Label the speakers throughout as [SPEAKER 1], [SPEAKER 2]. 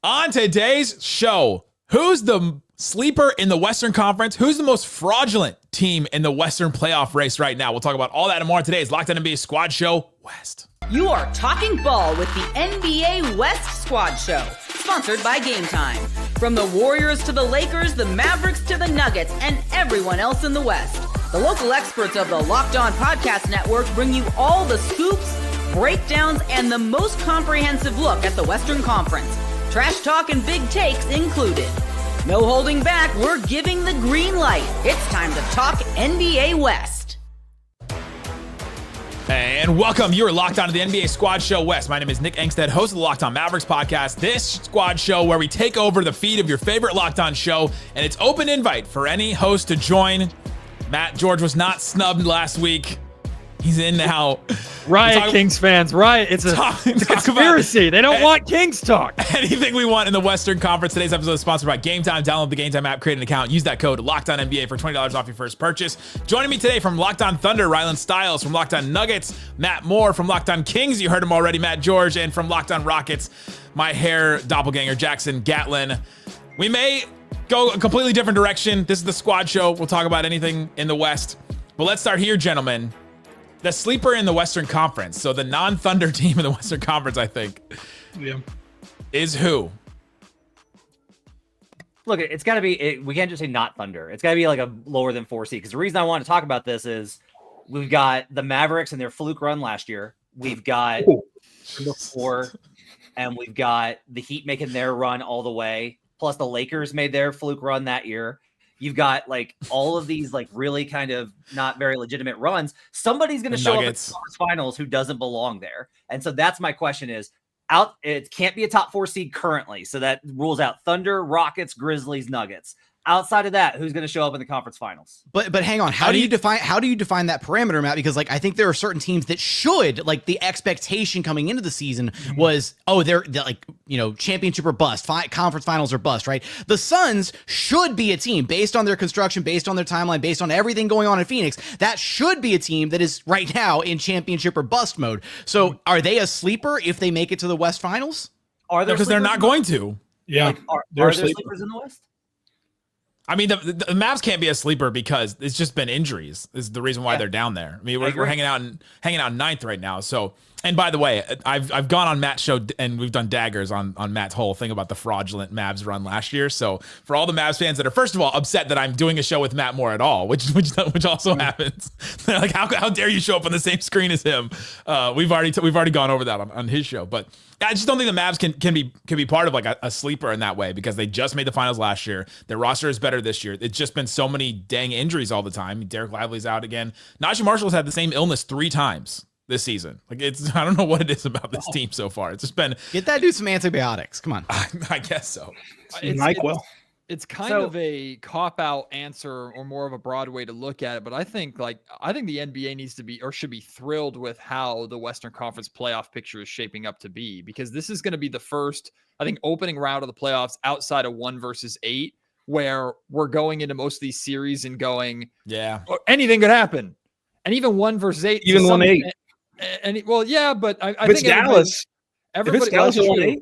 [SPEAKER 1] On today's show, who's the sleeper in the Western Conference? Who's the most fraudulent team in the Western playoff race right now? We'll talk about all that and more on today's Locked On NBA Squad Show West.
[SPEAKER 2] You are talking ball with the NBA West Squad Show, sponsored by Game Time. From the Warriors to the Lakers, the Mavericks to the Nuggets, and everyone else in the West, the local experts of the Locked On Podcast Network bring you all the scoops, breakdowns, and the most comprehensive look at the Western Conference. Trash talk and big takes included. No holding back, we're giving the green light. It's time to talk NBA West.
[SPEAKER 1] And welcome, you're locked on to the NBA Squad Show West. My name is Nick Angstadt, host of the Locked On Mavericks podcast. This squad show where we take over the feed of your favorite Locked On show, and it's open invite for any host to join. Matt George was not snubbed last week. He's in now.
[SPEAKER 3] Riot, Kings fans. Riot. It's a conspiracy. They don't want Kings talk.
[SPEAKER 1] Anything we want in the Western Conference. Today's episode is sponsored by Game Time. Download the Game Time app, create an account, use that code LOCKEDONNBA for $20 off your first purchase. Joining me today from Locked On Thunder, Rylan Styles. From Locked On Nuggets, Matt Moore. From Locked On Kings, you heard him already, Matt George. And from Locked On Rockets, my hair doppelganger, Jackson Gatlin. We may go a completely different direction. This is the squad show. We'll talk about anything in the West. But let's start here, gentlemen. The sleeper in the Western Conference, so the non-Thunder team in the Western Conference, I think, is who?
[SPEAKER 4] Look, it's got to be, we can't just say not Thunder. It's got to be like a lower than 4 seed. Because the reason I want to talk about this is we've got the Mavericks and their fluke run last year. We've got the 4, and we've got the Heat making their run all the way. Plus the Lakers made their fluke run that year. You've got like all of these like really kind of not very legitimate runs. Somebody's going to show up in the conference finals who doesn't belong there. And so that's my question is it can't be a top 4 seed currently. So that rules out Thunder, Rockets, Grizzlies, Nuggets. Outside of that, who's going to show up in the conference finals?
[SPEAKER 5] But hang on, how do you define that parameter, Matt? Because like I think there are certain teams that should, like, the expectation coming into the season was, they're like, championship or bust, conference finals or bust, right? The Suns should be a team based on their construction, based on their timeline, based on everything going on in Phoenix. That should be a team that is right now in championship or bust mode. So are they a sleeper if they make it to the West Finals?
[SPEAKER 4] Are there?
[SPEAKER 1] Because they're not going to.
[SPEAKER 4] Yeah, like, are there sleepers in the West?
[SPEAKER 1] I mean, the Mavs can't be a sleeper because it's just been injuries. Is the reason why they're down there. I mean, we're hanging out in ninth right now. So, and by the way, I've gone on Matt's show and we've done daggers on Matt's whole thing about the fraudulent Mavs run last year. So for all the Mavs fans that are first of all upset that I'm doing a show with Matt Moore at all, which also happens, they're like, how dare you show up on the same screen as him? We've already gone over that on his show, but I just don't think the Mavs can be part of like a sleeper in that way because they just made the finals last year. Their roster is better this year. It's just been so many dang injuries all the time. Derek Lively's out again. Najee Marshall's had the same illness 3 times this season. Like I don't know what it is about this team so far. It's just been
[SPEAKER 5] get that dude some antibiotics. Come on.
[SPEAKER 1] I guess so.
[SPEAKER 3] It's kind of a cop-out answer or more of a broad way to look at it, but I think the NBA needs to be or should be thrilled with how the Western Conference playoff picture is shaping up to be, because this is going to be the first, I think, opening round of the playoffs outside of 1 versus 8, where we're going into most of these series and going, anything could happen. And even 1 versus 8,
[SPEAKER 6] even 1-8.
[SPEAKER 3] But I
[SPEAKER 6] think it's Dallas.
[SPEAKER 3] Everybody,
[SPEAKER 6] Dallas 1-8.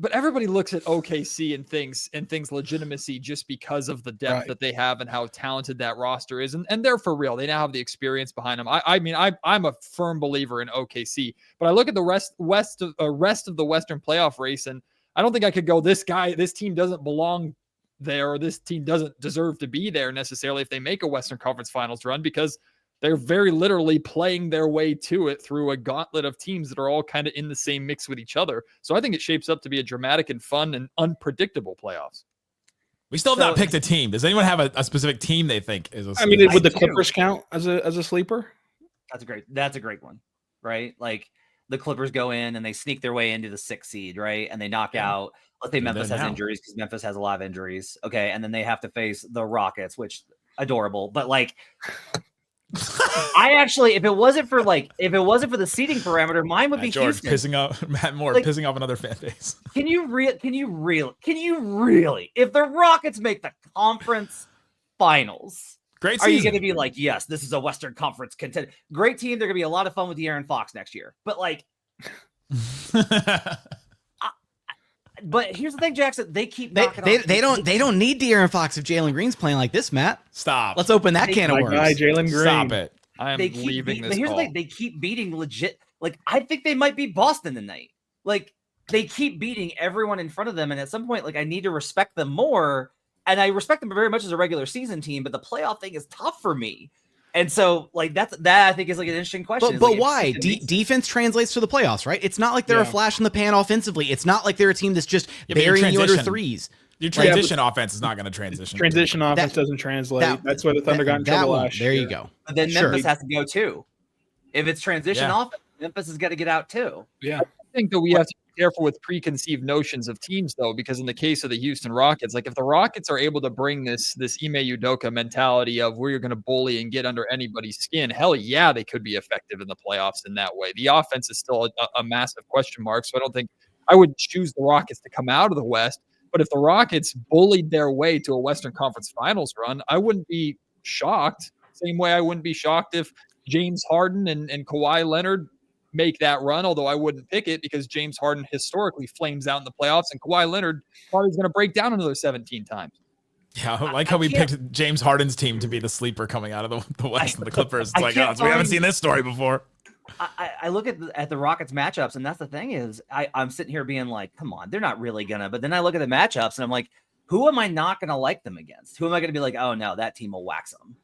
[SPEAKER 3] But everybody looks at OKC and thinks legitimacy just because of the depth that they have and how talented that roster is. And they're for real. They now have the experience behind them. I'm a firm believer in OKC, but I look at the rest of the Western playoff race, and I don't think I could go, this team doesn't belong there, or this team doesn't deserve to be there necessarily if they make a Western Conference Finals run, because they're very literally playing their way to it through a gauntlet of teams that are all kind of in the same mix with each other. So I think it shapes up to be a dramatic and fun and unpredictable playoffs.
[SPEAKER 1] We still have not picked a team. Does anyone have a specific team they think is a sleeper?
[SPEAKER 6] I mean, would the Clippers count as a sleeper?
[SPEAKER 4] That's a great one, right? Like the Clippers go in and they sneak their way into the 6th seed, right? And they knock out, let's say Memphis has injuries, because Memphis has a lot of injuries. Okay. And then they have to face the Rockets, which adorable, but like, I actually, if it wasn't for the seating parameter, mine would be
[SPEAKER 1] George
[SPEAKER 4] Houston.
[SPEAKER 1] Pissing off Matt Moore, pissing off another fan base.
[SPEAKER 4] Can you really, if the Rockets make the conference finals,
[SPEAKER 1] great
[SPEAKER 4] season. Are you going to be like, yes, this is a Western Conference contender? Great team. They're going to be a lot of fun with the Aaron Fox next year. But like, But here's the thing, Jackson. They keep
[SPEAKER 5] They
[SPEAKER 4] knocking
[SPEAKER 5] they don't need De'Aaron Fox if Jalen Green's playing like this, Matt.
[SPEAKER 1] Stop.
[SPEAKER 5] Let's open that can of
[SPEAKER 6] My
[SPEAKER 5] worms.
[SPEAKER 6] guy, Jalen Green.
[SPEAKER 1] Stop it.
[SPEAKER 3] I am leaving this
[SPEAKER 4] here's
[SPEAKER 3] call.
[SPEAKER 4] the thing, they keep beating legit. Like, I think they might beat Boston tonight. Like, they keep beating everyone in front of them, and at some point, like, I need to respect them more. And I respect them very much as a regular season team, but the playoff thing is tough for me. And so, like, that I think is like an interesting question.
[SPEAKER 5] But
[SPEAKER 4] like,
[SPEAKER 5] why? Defense translates to the playoffs, right? It's not like they're a flash in the pan offensively. It's not like they're a team that's just burying you under threes.
[SPEAKER 1] Your transition offense is not going to transition.
[SPEAKER 6] Transition offense doesn't translate. That's why the Thunder got in trouble last year.
[SPEAKER 5] There you go.
[SPEAKER 4] But then Memphis has to go too. If it's transition offense, Memphis has got to get out too.
[SPEAKER 6] Yeah.
[SPEAKER 3] I think that we have to be careful with preconceived notions of teams, though, because in the case of the Houston Rockets, like if the Rockets are able to bring this Ime Udoka mentality of we're going to bully and get under anybody's skin, hell yeah, they could be effective in the playoffs in that way. The offense is still a massive question mark, so I don't think I would choose the Rockets to come out of the West. But if the Rockets bullied their way to a Western Conference Finals run, I wouldn't be shocked. Same way I wouldn't be shocked if James Harden and Kawhi Leonard make that run, although I wouldn't pick it because James Harden historically flames out in the playoffs, and Kawhi Leonard probably is going to break down another 17 times.
[SPEAKER 1] Yeah, I like how we picked James Harden's team to be the sleeper coming out of the West and the Clippers. It's like, we haven't seen this story before.
[SPEAKER 4] I look at the Rockets matchups, and that's the thing is I'm sitting here being like, come on, they're not really gonna. But then I look at the matchups, and I'm like, who am I not gonna like them against? Who am I gonna be like, oh no, that team will wax them?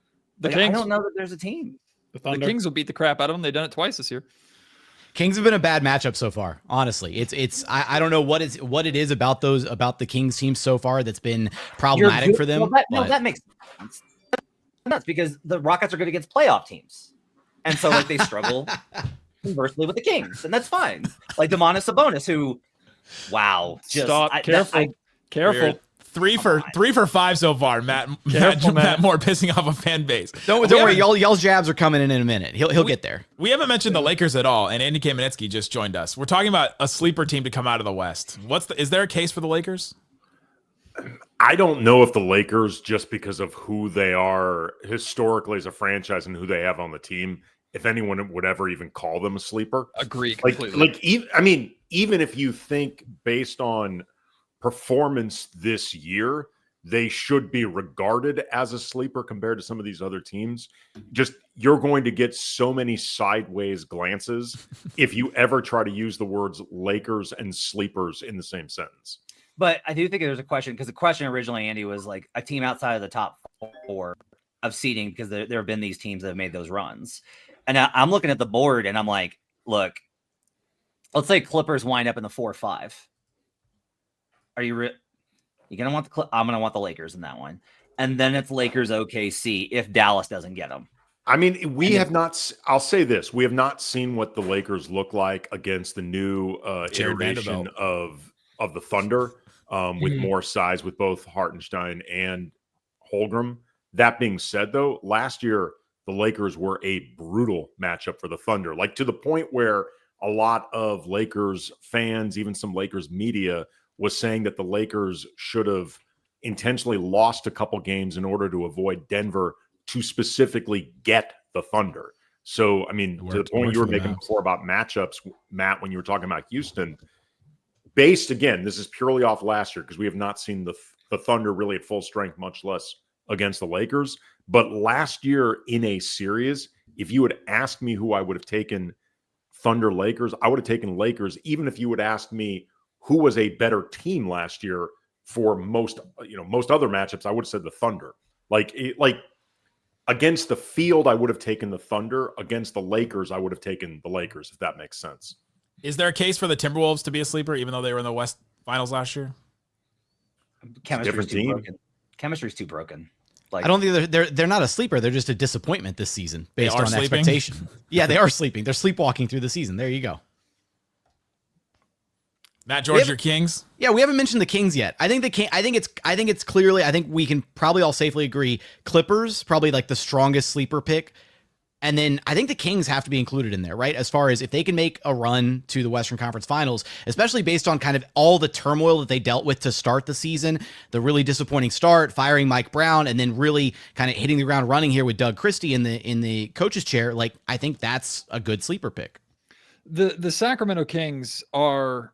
[SPEAKER 3] The
[SPEAKER 4] Like,
[SPEAKER 3] Kings.
[SPEAKER 4] I don't know that there's a team.
[SPEAKER 3] The Kings will beat the crap out of them. They've done it twice this year.
[SPEAKER 5] Kings have been a bad matchup so far. Honestly, I don't know what it is about the Kings team so far that's been problematic for them.
[SPEAKER 4] Well, that makes sense. That's because the Rockets are good against playoff teams, and so like they struggle conversely with the Kings, and that's fine. Like Domantas Sabonis, who, wow, just
[SPEAKER 3] Stop. Careful.
[SPEAKER 1] Weird. Three for 5 so far. Matt Moore pissing off a fan base.
[SPEAKER 5] Don't worry, y'all's jabs are coming in a minute. He'll get there.
[SPEAKER 1] We haven't mentioned the Lakers at all, and Andy Kamenetzky just joined us. We're talking about a sleeper team to come out of the West. Is there a case for the Lakers?
[SPEAKER 7] I don't know if the Lakers, just because of who they are historically as a franchise and who they have on the team, if anyone would ever even call them a sleeper.
[SPEAKER 3] Agree completely.
[SPEAKER 7] Even if you think based on performance this year, they should be regarded as a sleeper compared to some of these other teams. Just you're going to get so many sideways glances if you ever try to use the words Lakers and sleepers in the same sentence.
[SPEAKER 4] But I do think there's a question, because the question originally, Andy, was like a team outside of the top 4 of seeding, because there have been these teams that have made those runs. And I'm looking at the board and I'm like, look, let's say Clippers wind up in the 4-5. Are you you're going to want I'm going to want the Lakers in that one. And then it's Lakers OKC if Dallas doesn't get them.
[SPEAKER 7] I mean, I'll say this. We have not seen what the Lakers look like against the new iteration of the Thunder with more size with both Hartenstein and Holmgren. That being said, though, last year, the Lakers were a brutal matchup for the Thunder, like to the point where a lot of Lakers fans, even some Lakers media, was saying that the Lakers should have intentionally lost a couple games in order to avoid Denver to specifically get the Thunder. So, I mean, to the point you were making before about matchups, Matt, when you were talking about Houston, based, again, this is purely off last year because we have not seen the Thunder really at full strength, much less against the Lakers. But last year in a series, if you had asked me who I would have taken Thunder Lakers, I would have taken Lakers. Even if you would ask me who was a better team last year for most other matchups, I would have said the Thunder. Like against the field, I would have taken the Thunder. Against the Lakers, I would have taken the Lakers, if that makes sense.
[SPEAKER 1] Is there a case for the Timberwolves to be a sleeper, even though they were in the West Finals last year?
[SPEAKER 4] Chemistry's too broken. Chemistry's too broken. Like,
[SPEAKER 5] I don't think they're not a sleeper. They're just a disappointment this season based on expectation. Yeah, they are sleeping. They're sleepwalking through the season. There you go.
[SPEAKER 1] Matt George, your Kings?
[SPEAKER 5] Yeah, we haven't mentioned the Kings yet. I think it's clearly, I think we can probably all safely agree, Clippers probably like the strongest sleeper pick. And then I think the Kings have to be included in there, right? As far as if they can make a run to the Western Conference Finals, especially based on kind of all the turmoil that they dealt with to start the season, the really disappointing start, firing Mike Brown, and then really kind of hitting the ground running here with Doug Christie in the coach's chair. Like, I think that's a good sleeper pick.
[SPEAKER 3] The Sacramento Kings are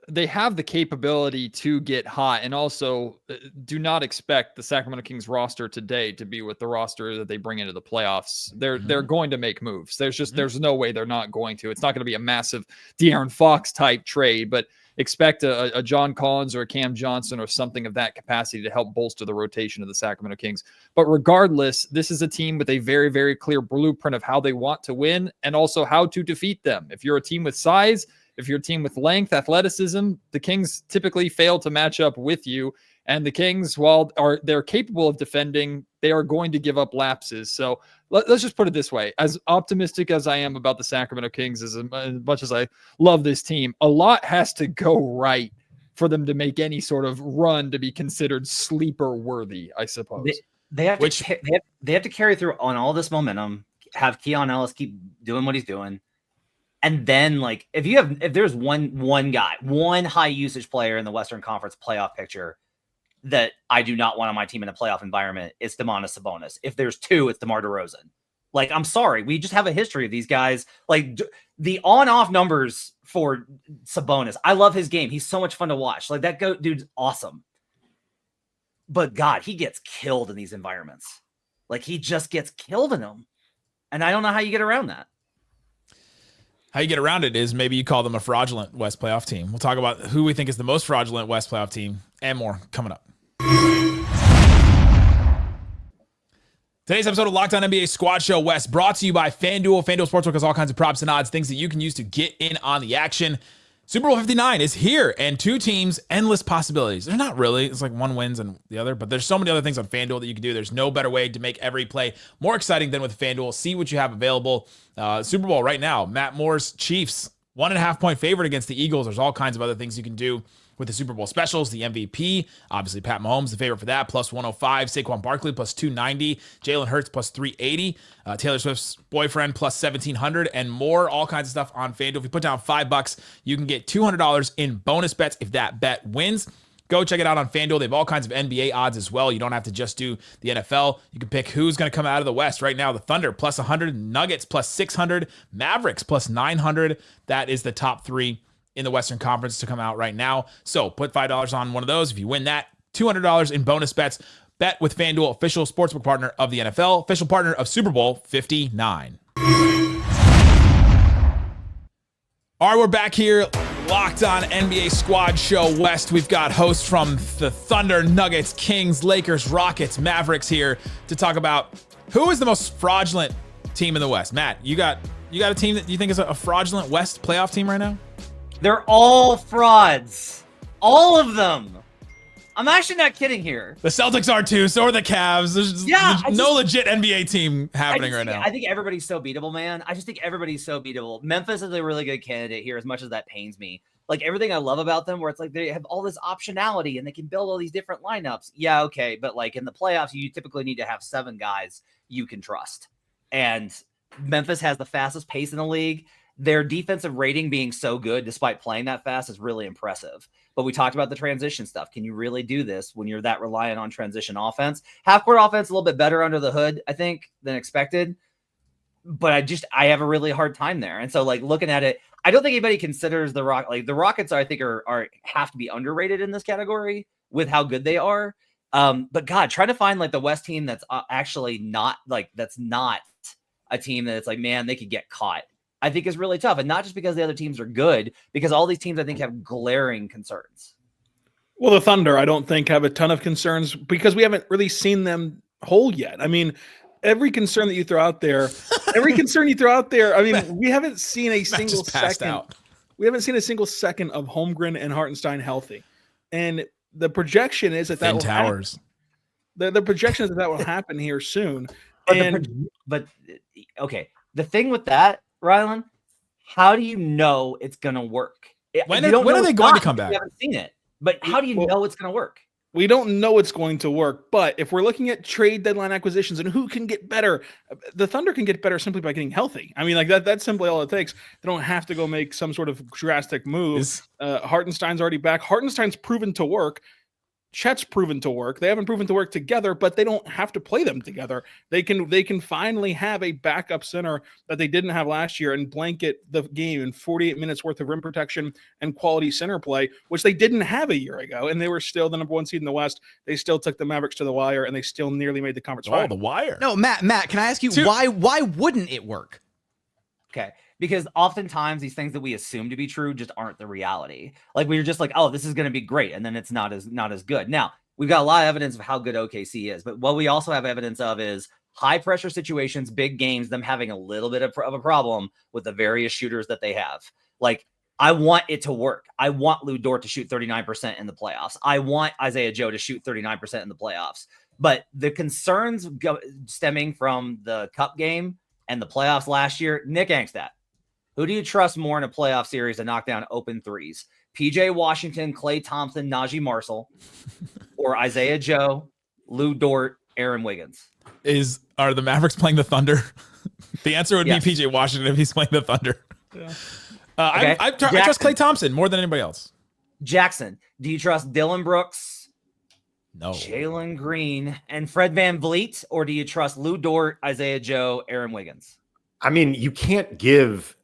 [SPEAKER 3] they have the capability to get hot, and also do not expect the Sacramento Kings roster today to be with the roster that they bring into the playoffs. They're going to make moves. There's no way they're not going to. It's not going to be a massive De'Aaron Fox type trade, but expect a John Collins or a Cam Johnson or something of that capacity to help bolster the rotation of the Sacramento Kings. But regardless, this is a team with a very, very clear blueprint of how they want to win and also how to defeat them. If you're a team with size, if you're a team with length, athleticism, the Kings typically fail to match up with you. And the Kings, while they're capable of defending, they are going to give up lapses. So let's just put it this way. As optimistic as I am about the Sacramento Kings, as much as I love this team, a lot has to go right for them to make any sort of run to be considered sleeper worthy, I suppose.
[SPEAKER 4] They have to carry through on all this momentum, have Keon Ellis keep doing what he's doing. And then, like, if there's one guy, one high usage player in the Western Conference playoff picture that I do not want on my team in a playoff environment, it's Domantas Sabonis. If there's two, it's DeMar DeRozan. Like, I'm sorry, we just have a history of these guys. Like, the on-off numbers for Sabonis, I love his game. He's so much fun to watch. Like, that dude's awesome. But God, he gets killed in these environments. Like, he just gets killed in them, and I don't know how you get around that.
[SPEAKER 1] How you get around it is maybe you call them a fraudulent West playoff team. We'll talk about who we think is the most fraudulent West playoff team and more coming up. Today's episode of Locked On NBA Squad Show West brought to you by FanDuel. FanDuel Sportsbook has all kinds of props and odds, things that you can use to get in on the action. Super Bowl 59 is here, and two teams, endless possibilities. They're not really. It's like one wins and the other, but there's so many other things on FanDuel that you can do. There's no better way to make every play more exciting than with FanDuel. See what you have available. Super Bowl right now, Matt Moore's Chiefs, 1.5 point favorite against the Eagles. There's all kinds of other things you can do with the Super Bowl specials. The MVP, obviously Pat Mahomes, the favorite for that, plus 105. Saquon Barkley, plus 290. Jalen Hurts, plus 380. Taylor Swift's boyfriend, plus 1,700, and more. All kinds of stuff on FanDuel. If you put down $5, you can get $200 in bonus bets if that bet wins. Go check it out on FanDuel. They have all kinds of NBA odds as well. You don't have to just do the NFL. You can pick who's going to come out of the West. Right now, the Thunder, plus 100. Nuggets, plus 600. Mavericks, plus 900. That is the top three in the Western Conference to come out right now. So put $5 on one of those. If you win that, $200 in bonus bets. Bet with FanDuel, official sportsbook partner of the NFL, official partner of Super Bowl 59. All right, we're back here. Locked On NBA Squad Show West. We've got hosts from the Thunder, Nuggets, Kings, Lakers, Rockets, Mavericks here to talk about who is the most fraudulent team in the West. Matt, you got a team that you think is a fraudulent West playoff team right now?
[SPEAKER 4] They're all frauds. All of them. I'm actually not kidding here.
[SPEAKER 1] The Celtics are too. So are the Cavs. There's no legit NBA team happening right now.
[SPEAKER 4] I think everybody's so beatable, man. I just think everybody's so beatable. Memphis is a really good candidate here, as much as that pains me. Like, everything I love about them, where it's like they have all this optionality and they can build all these different lineups. Yeah, okay. But like in the playoffs, you typically need to have 7 guys you can trust. And Memphis has the fastest pace in the league. Their defensive rating being so good despite playing that fast is really impressive. But we talked about the transition stuff. Can you really do this when you're that reliant on transition offense? Half-court offense a little bit better under the hood, I think, than expected. But I have a really hard time there. And so, like, looking at it, I don't think anybody considers the Rockets, I think, are have to be underrated in this category with how good they are. But God, trying to find like the West team that's actually not that's not a team that it's like, man, they could get caught, I think is really tough. And not just because the other teams are good, because all these teams, I think, have glaring concerns.
[SPEAKER 6] Well, the Thunder, I don't think, have a ton of concerns because we haven't really seen them whole yet. I mean, every concern that you throw out there, I mean, we haven't seen a single second. We haven't seen a single second of Holmgren and Hartenstein healthy. And the projection is that will happen. The projection is that will happen here soon.
[SPEAKER 4] But okay, the thing with that, Rylan, how do you know it's going to work?
[SPEAKER 1] When are they going to come back?
[SPEAKER 4] You haven't seen it, but how do you know it's going to work?
[SPEAKER 6] We don't know it's going to work, but if we're looking at trade deadline acquisitions and who can get better, the Thunder can get better simply by getting healthy. I mean, like that's simply all it takes. They don't have to go make some sort of drastic move. Hartenstein's already back. Hartenstein's proven to work. Chet's proven to work. They haven't proven to work together, but they don't have to play them together. They can finally have a backup center that they didn't have last year and blanket the game in 48 minutes worth of rim protection and quality center play, which they didn't have a year ago. And they were still the number 1 seed in the West. They still took the Mavericks to the wire, and they still nearly made the conference final.
[SPEAKER 1] The wire.
[SPEAKER 5] No, Matt, can I ask you why wouldn't it work?
[SPEAKER 4] Okay. Because oftentimes these things that we assume to be true just aren't the reality. Like we were just like, oh, this is going to be great. And then it's not as good. Now, we've got a lot of evidence of how good OKC is. But what we also have evidence of is high pressure situations, big games, them having a little bit of a problem with the various shooters that they have. Like, I want it to work. I want Lou Dort to shoot 39% in the playoffs. I want Isaiah Joe to shoot 39% in the playoffs. But the concerns stemming from the cup game and the playoffs last year, Nick Angstadt. Who do you trust more in a playoff series to knock down open threes? PJ Washington, Klay Thompson, Najee Marshall, or Isaiah Joe, Lou Dort, Aaron Wiggins?
[SPEAKER 1] Are the Mavericks playing the Thunder? The answer would
[SPEAKER 4] Yes.
[SPEAKER 1] be PJ Washington if he's playing the Thunder.
[SPEAKER 6] Yeah.
[SPEAKER 1] Okay. I trust Klay Thompson more than anybody else.
[SPEAKER 4] Jackson, do you trust Dylan Brooks,
[SPEAKER 1] No.
[SPEAKER 4] Jalen Green, and Fred VanVleet, or do you trust Lou Dort, Isaiah Joe, Aaron Wiggins?
[SPEAKER 7] I mean, you can't give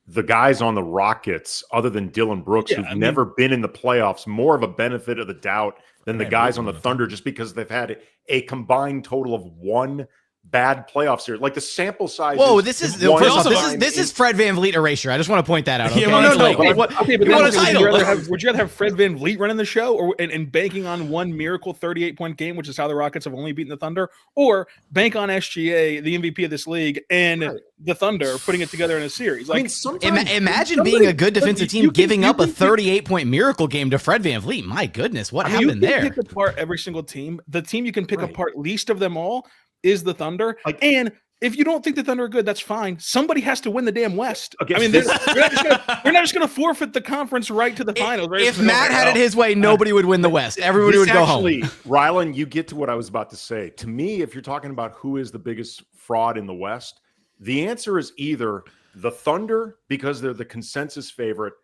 [SPEAKER 7] the guys on the Rockets, other than Dylan Brooks, who've never been in the playoffs, more of a benefit of the doubt than the guys on the Thunder, just because they've had a combined total of one bad playoff series. Like the sample size.
[SPEAKER 5] Whoa, this is Fred VanVleet erasure. I just want to point that out. Okay?
[SPEAKER 1] Yeah, well, no,
[SPEAKER 6] Would you rather have Fred VanVleet running the show, or and banking on one miracle 38-point game, which is how the Rockets have only beaten the Thunder, or bank on SGA, the MVP of this league, and the Thunder putting it together in a series? Like,
[SPEAKER 5] imagine being a good defensive team giving up a 38-point miracle game to Fred VanVleet. My goodness, what happened there?
[SPEAKER 6] You can pick apart every single team. The team you can pick apart least of them all is the Thunder. And if you don't think the Thunder are good, that's fine. Somebody has to win the damn West. I mean, we're not just going to forfeit the conference right to the finals. Right?
[SPEAKER 5] If Matt had it his way, nobody would win the West. Everybody would go home.
[SPEAKER 7] Rylan, you get to what I was about to say. To me, if you're talking about who is the biggest fraud in the West, the answer is either the Thunder, because they're the consensus favorite,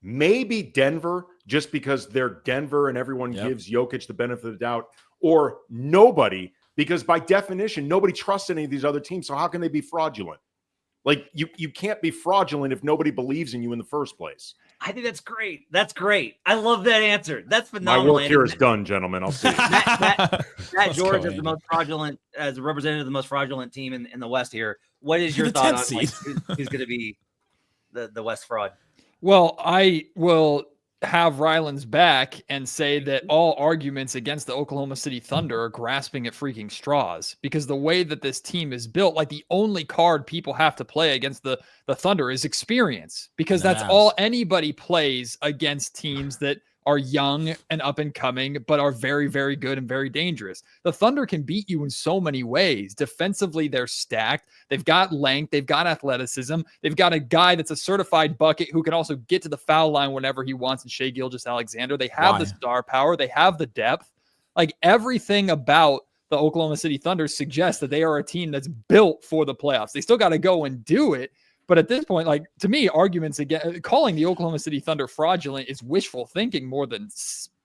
[SPEAKER 7] maybe Denver, just because they're Denver and everyone gives Jokic the benefit of the doubt, or nobody, because by definition, nobody trusts any of these other teams. So how can they be fraudulent? Like you can't be fraudulent if nobody believes in you in the first place.
[SPEAKER 4] I think that's great. That's great. I love that answer. That's phenomenal.
[SPEAKER 7] My work here is done, gentlemen. I'll see you.
[SPEAKER 4] Matt George is the most fraudulent, as a representative of the most fraudulent team in the West here. What is your thought on who's going to be the West fraud?
[SPEAKER 3] Well, I will have Rylan's back and say that all arguments against the Oklahoma City Thunder are grasping at freaking straws, because the way that this team is built, like the only card people have to play against the Thunder is experience, because that's all anybody plays against teams that are young and up and coming, but are very, very good and very dangerous. The Thunder can beat you in so many ways. Defensively, they're stacked. They've got length. They've got athleticism. They've got a guy that's a certified bucket who can also get to the foul line whenever he wants, and Shai Gilgeous-Alexander. They have the star power. They have the depth. Like, everything about the Oklahoma City Thunder suggests that they are a team that's built for the playoffs. They still got to go and do it. But at this point, like, to me, arguments against calling the Oklahoma City Thunder fraudulent is wishful thinking more than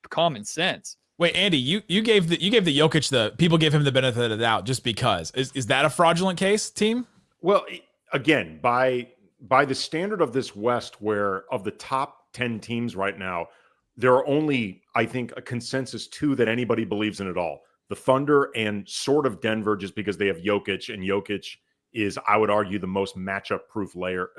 [SPEAKER 3] common sense.
[SPEAKER 1] Wait, Andy, you gave the Jokic people gave him the benefit of the doubt just because. Is that a fraudulent case, team?
[SPEAKER 7] Well, again, by the standard of this West, where of the top 10 teams right now, there are only, I think, a consensus 2 that anybody believes in at all. The Thunder and sort of Denver, just because they have Jokic, and Jokic is, I would argue, the most matchup-proof player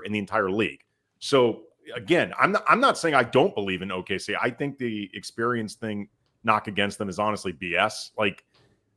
[SPEAKER 7] in the entire league. So again, I'm not saying I don't believe in OKC. I think the experience thing knock against them is honestly BS. Like,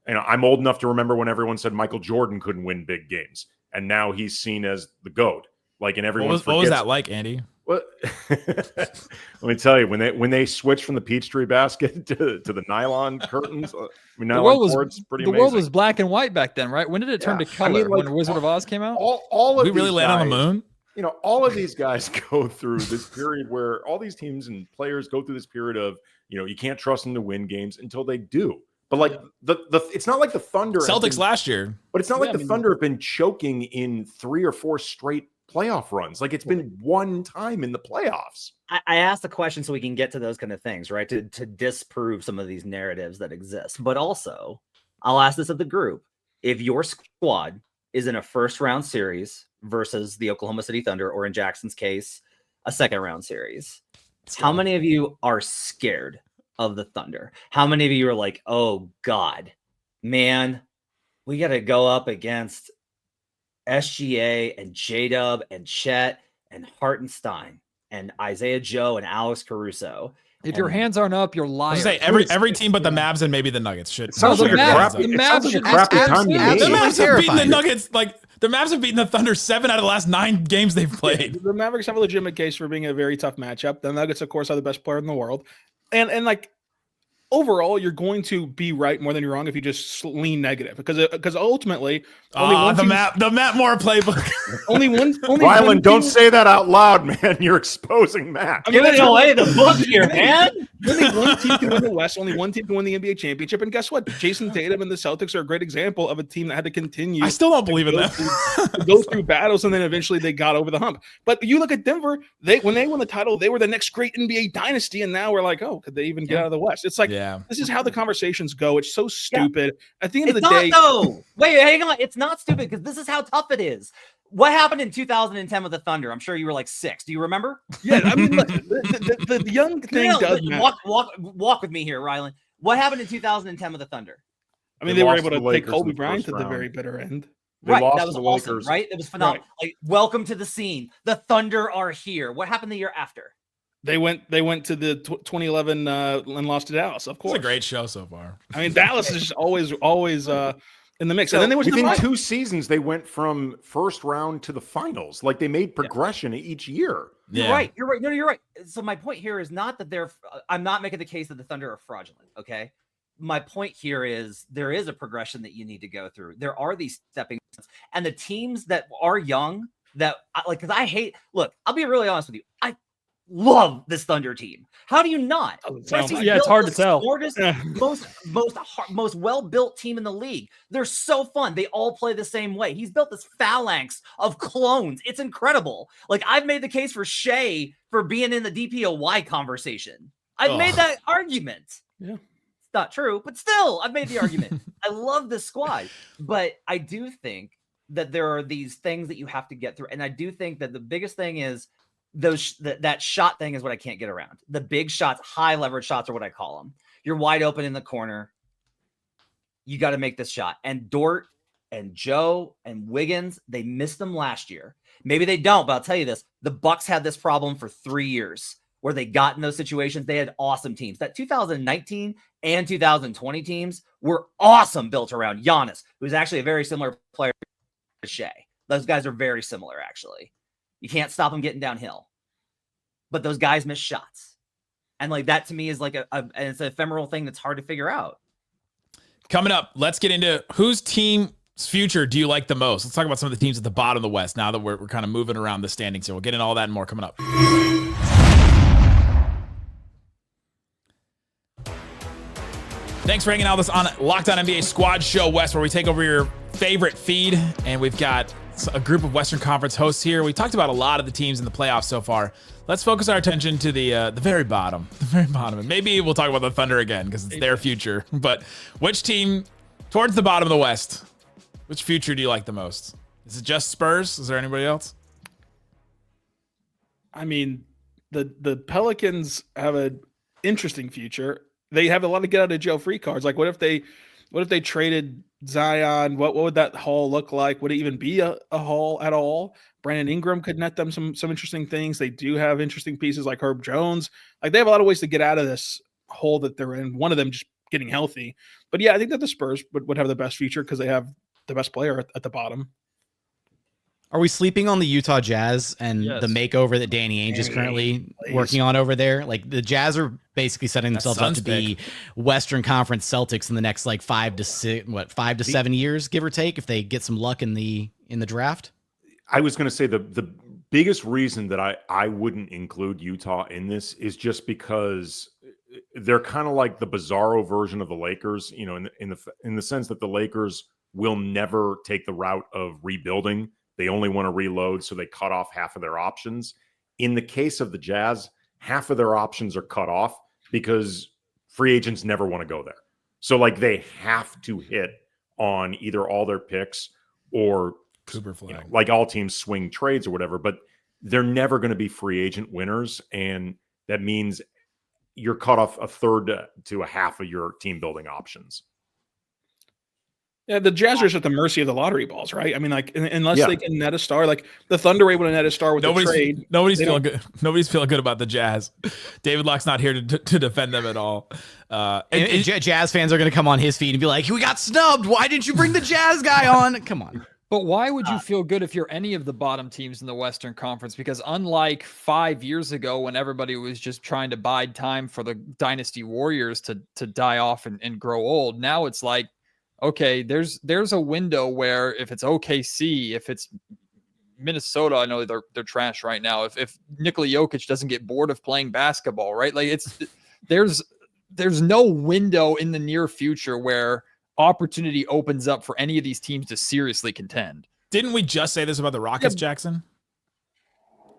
[SPEAKER 7] you know, I'm old enough to remember when everyone said Michael Jordan couldn't win big games, and now he's seen as the GOAT. Like, and everyone
[SPEAKER 1] what was that like, Andy?
[SPEAKER 7] Well, let me tell you, when they switched from the Peachtree basket to the nylon curtains, nylon cords, pretty amazing.
[SPEAKER 3] The world was black and white back then, right? When did it turn to color? When Wizard of Oz came out?
[SPEAKER 7] All of
[SPEAKER 1] we really land on the moon.
[SPEAKER 7] You know, all of these guys go through this period where all these teams and players go through this period of, you know, you can't trust them to win games until they do. But like it's not like the Thunder
[SPEAKER 1] Celtics last year,
[SPEAKER 7] but it's not like the Thunder have been choking in 3 or 4 straight playoff runs. Like, it's been one time in the playoffs.
[SPEAKER 4] I asked the question so we can get to those kind of things, right? To disprove some of these narratives that exist. But also, I'll ask this of the group. If your squad is in a first round series versus the Oklahoma City Thunder, or in Jackson's case, a second round series, how many of you are scared of the Thunder? How many of you are like, oh God, man, we got to go up against SGA and J-Dub and Chet and Hartenstein and Isaiah Joe and Alex Caruso?
[SPEAKER 3] If your hands aren't up, you're lying.
[SPEAKER 1] Say every team but the Mavs and maybe the Nuggets should.
[SPEAKER 7] Sounds like a crappy time to me.
[SPEAKER 1] The Mavs have beaten the Nuggets. Like, the Mavs have beaten the Thunder 7 out of the last 9 games they've played.
[SPEAKER 6] The Mavericks have a legitimate case for being a very tough matchup. The Nuggets, of course, are the best player in the world, and like, overall, you're going to be right more than you're wrong if you just lean negative, because ultimately,
[SPEAKER 1] the Matt Moore playbook.
[SPEAKER 6] only
[SPEAKER 7] Rylan, don't say that out loud, man. You're exposing Matt.
[SPEAKER 4] Give it away the book here, man.
[SPEAKER 6] Only one team can win the West. Only one team can win the NBA championship. And guess what? Jason Tatum and the Celtics are a great example of a team that had to continue.
[SPEAKER 1] I still don't believe in that.
[SPEAKER 6] Go through battles, and then eventually they got over the hump. But you look at Denver, when they won the title, they were the next great NBA dynasty, and now we're like, oh, could they even get out of the West? It's like, this is how the conversations go. It's so stupid. At the end of the day,
[SPEAKER 4] though. Wait, hang on. It's not stupid, because this is how tough it is. What happened in 2010 with the Thunder? I'm sure you were like 6. Do you remember?
[SPEAKER 6] Yeah, I mean, look, the young thing does matter.
[SPEAKER 4] Walk with me here, Rylan. What happened in 2010 with the Thunder?
[SPEAKER 6] I mean, they were able to take Kobe Bryant at the very bitter end.
[SPEAKER 4] Right, that was awesome, right? It was phenomenal. Right. Like, welcome to the scene. The Thunder are here. What happened the year after?
[SPEAKER 6] They went to the 2011 and lost to Dallas. Of course,
[SPEAKER 1] it's a great show so far.
[SPEAKER 6] I mean, Dallas is just always in the mix. So, and then there was
[SPEAKER 7] within 2 seasons, they went from first round to the finals. Like, they made progression each year.
[SPEAKER 4] You're right. You're right. No, you're right. So my point here is not that I'm not making the case that the Thunder are fraudulent. Okay. My point here is there is a progression that you need to go through. There are these stepping stones, and the teams that are young because I'll be really honest with you. I love this Thunder team. How do you not?
[SPEAKER 3] It's hard to tell.
[SPEAKER 4] Most well-built team in the league. They're so fun. They all play the same way. He's built this phalanx of clones. It's incredible. Like, I've made the case for Shea for being in the DPOY conversation. I've made that argument.
[SPEAKER 6] Yeah.
[SPEAKER 4] It's not true, but still, I've made the argument. I love this squad, but I do think that there are these things that you have to get through. And I do think that the biggest thing is that shot thing is what I can't get around. The big shots, high leverage shots are what I call them. You're wide open in the corner. You got to make this shot. And Dort and Joe and Wiggins, they missed them last year. Maybe they don't, but I'll tell you this. The Bucks had this problem for 3 years where they got in those situations. They had awesome teams. That 2019 and 2020 teams were awesome, built around Giannis, who's actually a very similar player to Shea. Those guys are very similar, actually. You can't stop them getting downhill. But those guys miss shots. And like that to me is like and it's an ephemeral thing that's hard to figure out.
[SPEAKER 1] Coming up, let's get into whose team's future do you like the most? Let's talk about some of the teams at the bottom of the West now that we're kind of moving around the standings here. We'll get into all that and more coming up. Thanks for hanging out with us on Locked On NBA Squad Show West, where we take over your favorite feed. And we've got a group of Western Conference hosts here. We talked about a lot of the teams in the playoffs so far. Let's focus our attention to the very bottom. The very bottom. And maybe we'll talk about the Thunder again because it's their future. But which team towards the bottom of the West, which future do you like the most? Is it just Spurs? Is there anybody else?
[SPEAKER 6] I mean, the Pelicans have an interesting future. They have a lot of get out of jail free cards. Like, what if they traded Zion? What would that haul look like? Would it even be a haul at all? Brandon Ingram could net them some interesting things. They do have interesting pieces like Herb Jones. Like, they have a lot of ways to get out of this hole that they're in. One of them just getting healthy. But yeah, I think that the Spurs would have the best future because they have the best player at the bottom.
[SPEAKER 5] Are we sleeping on the Utah Jazz and the makeover that Danny Ainge is currently working on over there? Like, the Jazz are basically setting themselves up to be Western Conference Celtics in the next like 5 to 7 years, give or take, if they get some luck in the draft.
[SPEAKER 7] I was going to say the biggest reason that I wouldn't include Utah in this is just because they're kind of like the bizarro version of the Lakers, you know, in the sense that the Lakers will never take the route of rebuilding. They only want to reload, so they cut off half of their options. In the case of the Jazz, half of their options are cut off because free agents never want to go there. So like they have to hit on either all their picks or
[SPEAKER 1] Cooper flag.
[SPEAKER 7] Like all teams swing trades or whatever, but they're never going to be free agent winners. And that means you're cut off a third to a half of your team building options.
[SPEAKER 6] Yeah, the Jazz are just at the mercy of the lottery balls, right? I mean, like unless they can net a star, like the Thunder were able to net a star with the trade.
[SPEAKER 1] Nobody's feeling good. Nobody's feeling good about the Jazz. David Locke's not here to defend them at all.
[SPEAKER 5] Jazz fans are going to come on his feed and be like, "We got snubbed. Why didn't you bring the Jazz guy on? Come on."
[SPEAKER 3] But why would you feel good if you're any of the bottom teams in the Western Conference? Because unlike 5 years ago when everybody was just trying to bide time for the Dynasty Warriors to die off and grow old, now it's like, okay, there's a window where if it's OKC, if it's Minnesota, I know they're trash right now. If Nikola Jokic doesn't get bored of playing basketball, right? Like there's no window in the near future where opportunity opens up for any of these teams to seriously contend.
[SPEAKER 1] Didn't we just say this about the Rockets, Jackson?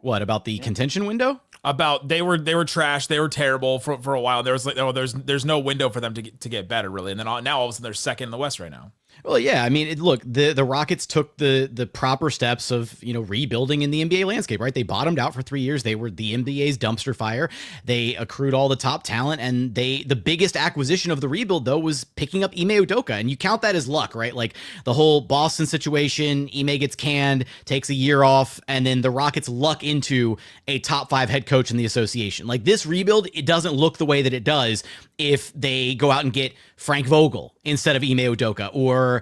[SPEAKER 5] What about the contention window?
[SPEAKER 1] About they were trash, they were terrible for a while. There was like, oh, there's no window for them to get better really, and then now all of a sudden they're second in the West right now.
[SPEAKER 5] Well, yeah, I mean, look, the Rockets took the proper steps of rebuilding in the NBA landscape, right? They bottomed out for 3 years. They were the NBA's dumpster fire. They accrued all the top talent, and the biggest acquisition of the rebuild though was picking up Ime Udoka, and you count that as luck, right? Like the whole Boston situation, Ime gets canned, takes a year off, and then the Rockets luck into a top 5 head coach in the association. Like this rebuild, it doesn't look the way that it does if they go out and get Frank Vogel instead of Ime Udoka, or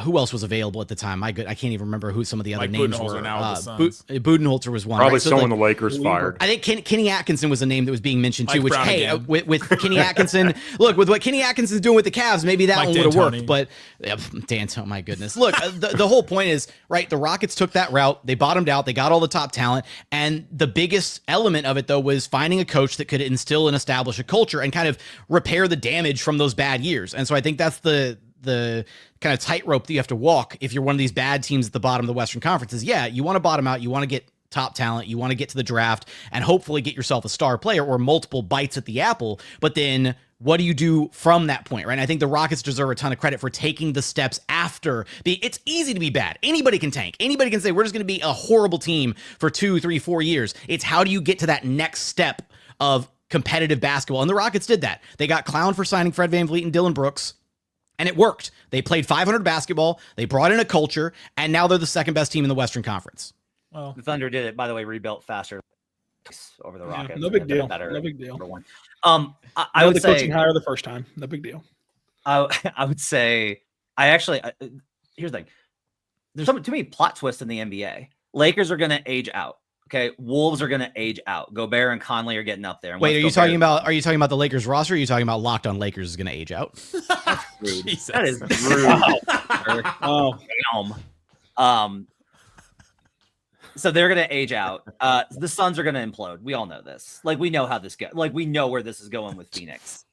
[SPEAKER 5] who else was available at the time? I can't even remember who some of the other names were. Budenholzer was one.
[SPEAKER 7] Probably
[SPEAKER 5] right? So
[SPEAKER 7] someone the Lakers fired.
[SPEAKER 5] I think Kenny Atkinson was a name that was being mentioned too. Which with Kenny Atkinson, look, with what Kenny Atkinson's doing with the Cavs, maybe that one would have worked. But D'Antoni, my goodness, look, the whole point is right. The Rockets took that route. They bottomed out. They got all the top talent, and the biggest element of it though was finding a coach that could instill and establish a culture and kind of repair the damage from those bad years. And so I think that's the kind of tightrope that you have to walk if you're one of these bad teams at the bottom of the Western Conference. Is you want to bottom out, you want to get top talent, you want to get to the draft and hopefully get yourself a star player or multiple bites at the apple. But then what do you do from that point, right? And I think the Rockets deserve a ton of credit for taking the steps after. It's easy to be bad. Anybody can tank. Anybody can say, we're just going to be a horrible team for 2, 3, 4 years. It's how do you get to that next step of competitive basketball? And the Rockets did that. They got clowned for signing Fred VanVleet and Dylan Brooks, and it worked. They played 500 basketball. They brought in a culture, and now they're the second best team in the Western Conference.
[SPEAKER 4] Well, the Thunder did it, by the way, rebuilt faster over the Rockets.
[SPEAKER 6] No big deal. No big deal.
[SPEAKER 4] I would say
[SPEAKER 6] coaching hire the first time. No big deal.
[SPEAKER 4] I would say here's the thing. There's too many plot twists in the NBA. Lakers are going to age out. Okay, Wolves are going to age out. Gobert and Conley are getting up there. And
[SPEAKER 5] wait, are you talking about the Lakers roster? Or are you talking about Locked On Lakers is going to age out?
[SPEAKER 4] That's rude. That is rude. Oh, so they're going to age out. The Suns are going to implode. We all know this. Like we know how this goes. Like we know where this is going with Phoenix.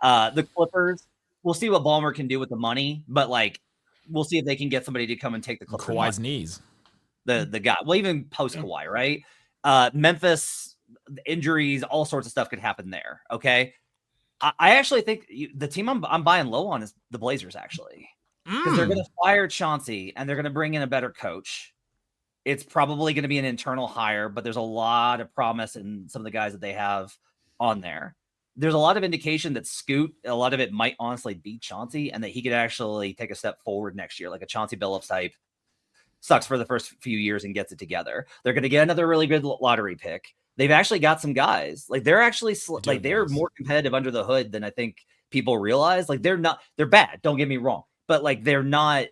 [SPEAKER 4] The Clippers. We'll see what Ballmer can do with the money, but like we'll see if they can get somebody to come and take the Clippers.
[SPEAKER 1] Kawhi's knees.
[SPEAKER 4] The guy, well, even post Kawhi, right? Memphis, injuries, all sorts of stuff could happen there. Okay, I actually think the team I'm buying low on is the Blazers, actually, because they're going to fire Chauncey and they're going to bring in a better coach. It's probably going to be an internal hire, but there's a lot of promise in some of the guys that they have on there. There's a lot of indication that Scoot, a lot of it might honestly be Chauncey, and that he could actually take a step forward next year, like a Chauncey Billups type. Sucks for the first few years and gets it together. They're going to get another really good lottery pick. They've actually got some guys. Like they're actually they're more competitive under the hood than I think people realize. Like they're bad. Don't get me wrong, but like they're not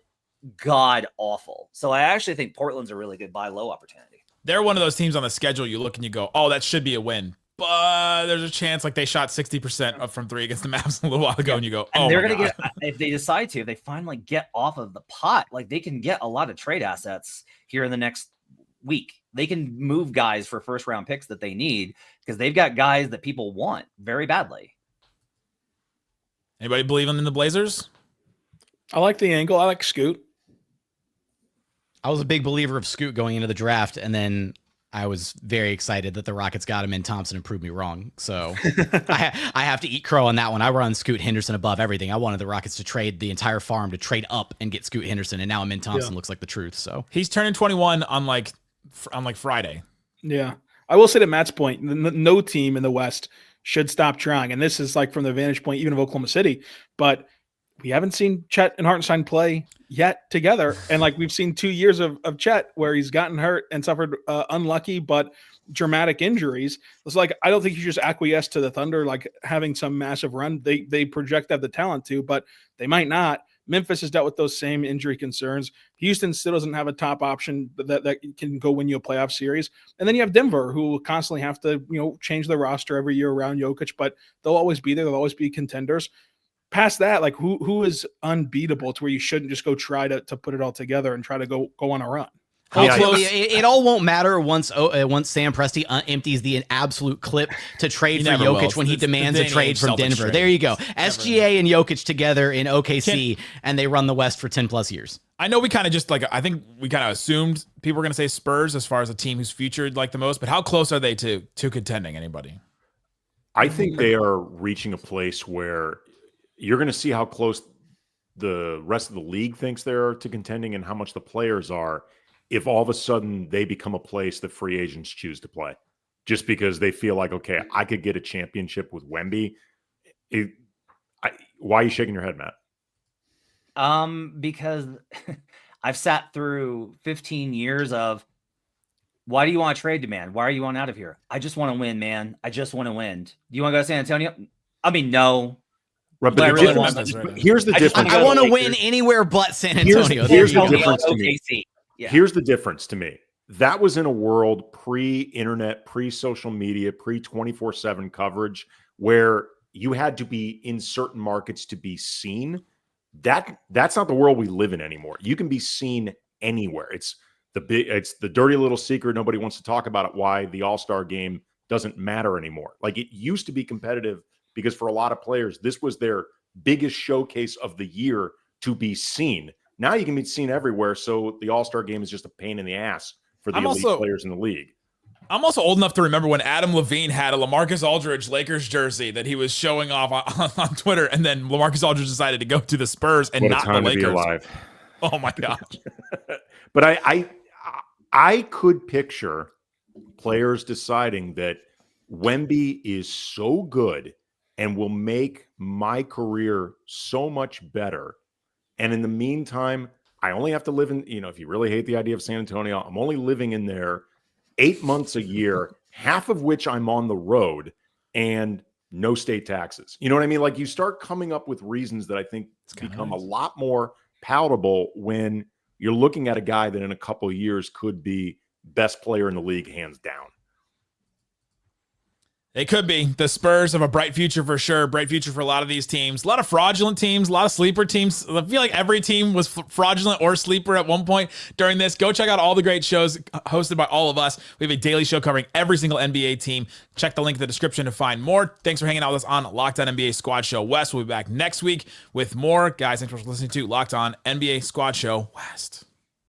[SPEAKER 4] god awful. So I actually think Portland's a really good buy low opportunity.
[SPEAKER 1] They're one of those teams on the schedule you look and you go, oh, that should be a win. But there's a chance like they shot 60% up from 3 against the Mavs a little while ago, and you go, oh, and
[SPEAKER 4] they're going to get, if they decide to, if they finally get off of the pot, like they can get a lot of trade assets here in the next week. They can move guys for first round picks that they need because they've got guys that people want very badly.
[SPEAKER 1] Anybody believe in the Blazers?
[SPEAKER 6] I like the angle. I like Scoot.
[SPEAKER 5] I was a big believer of Scoot going into the draft, and then I was very excited that the Rockets got him, and Thompson and proved me wrong. So I have to eat crow on that one. I run Scoot Henderson above everything. I wanted the Rockets to trade the entire farm to trade up and get Scoot Henderson, and now Amin Thompson looks like the truth. So
[SPEAKER 1] he's turning 21 on like Friday.
[SPEAKER 6] Yeah. I will say to Matt's point, no team in the West should stop trying. And this is like from the vantage point even of Oklahoma City. But we haven't seen Chet and Hartenstein play yet together. And like we've seen 2 years of Chet where he's gotten hurt and suffered unlucky but dramatic injuries. It's like I don't think you just acquiesce to the Thunder like having some massive run. They project to have the talent to, but they might not. Memphis has dealt with those same injury concerns. Houston still doesn't have a top option that can go win you a playoff series. And then you have Denver, who will constantly have to, change the roster every year around Jokic, but they'll always be there. They'll always be contenders. Past that, like who is unbeatable to where you shouldn't just go try to put it all together and try to go on a run?
[SPEAKER 5] It all won't matter once Sam Presti empties the absolute clip to trade for Jokic when he demands a trade from Denver. There you go. SGA and Jokic together in OKC, and they run the West for 10 plus years.
[SPEAKER 1] I know we kind of just I think we kind of assumed people were going to say Spurs as far as a team who's featured like the most, but how close are they to contending? Anybody?
[SPEAKER 7] I think they are reaching a place where you're going to see how close the rest of the league thinks they are to contending and how much the players are. If all of a sudden they become a place that free agents choose to play just because they feel like, okay, I could get a championship with Wemby. Why are you shaking your head, Matt?
[SPEAKER 4] Because I've sat through 15 years of why do you want to trade demand? Why are you on out of here? I just want to win, man. I just want to win. Do you want to go to San Antonio? I mean, no.
[SPEAKER 7] Right, but here's the difference.
[SPEAKER 5] I want to win anywhere but San Antonio.
[SPEAKER 7] Here's the difference to me. Yeah. Here's the difference to me. That was in a world pre-internet, pre-social media, pre-24/7 coverage where you had to be in certain markets to be seen. That's not the world we live in anymore. You can be seen anywhere. It's the dirty little secret nobody wants to talk about it, why the All-Star game doesn't matter anymore. Like it used to be competitive because for a lot of players, this was their biggest showcase of the year to be seen. Now you can be seen everywhere, so the All-Star game is just a pain in the ass for the elite players in the league.
[SPEAKER 1] I'm also old enough to remember when Adam Levine had a LaMarcus Aldridge Lakers jersey that he was showing off on Twitter, and then LaMarcus Aldridge decided to go to the Spurs and not the Lakers. To be alive. Oh my gosh!
[SPEAKER 7] But I could picture players deciding that Wemby is so good and will make my career so much better. And in the meantime, I only have to live in, if you really hate the idea of San Antonio, I'm only living in there 8 months a year, half of which I'm on the road and no state taxes. You know what I mean? Like you start coming up with reasons that I think become a lot more palatable when you're looking at a guy that in a couple of years could be best player in the league, hands down.
[SPEAKER 1] They could be. The Spurs have a bright future for sure. Bright future for a lot of these teams. A lot of fraudulent teams, a lot of sleeper teams. I feel like every team was fraudulent or sleeper at one point during this. Go check out all the great shows hosted by all of us. We have a daily show covering every single NBA team. Check the link in the description to find more. Thanks for hanging out with us on Locked On NBA Squad Show West. We'll be back next week with more. Guys, thanks for listening to Locked On NBA Squad Show West.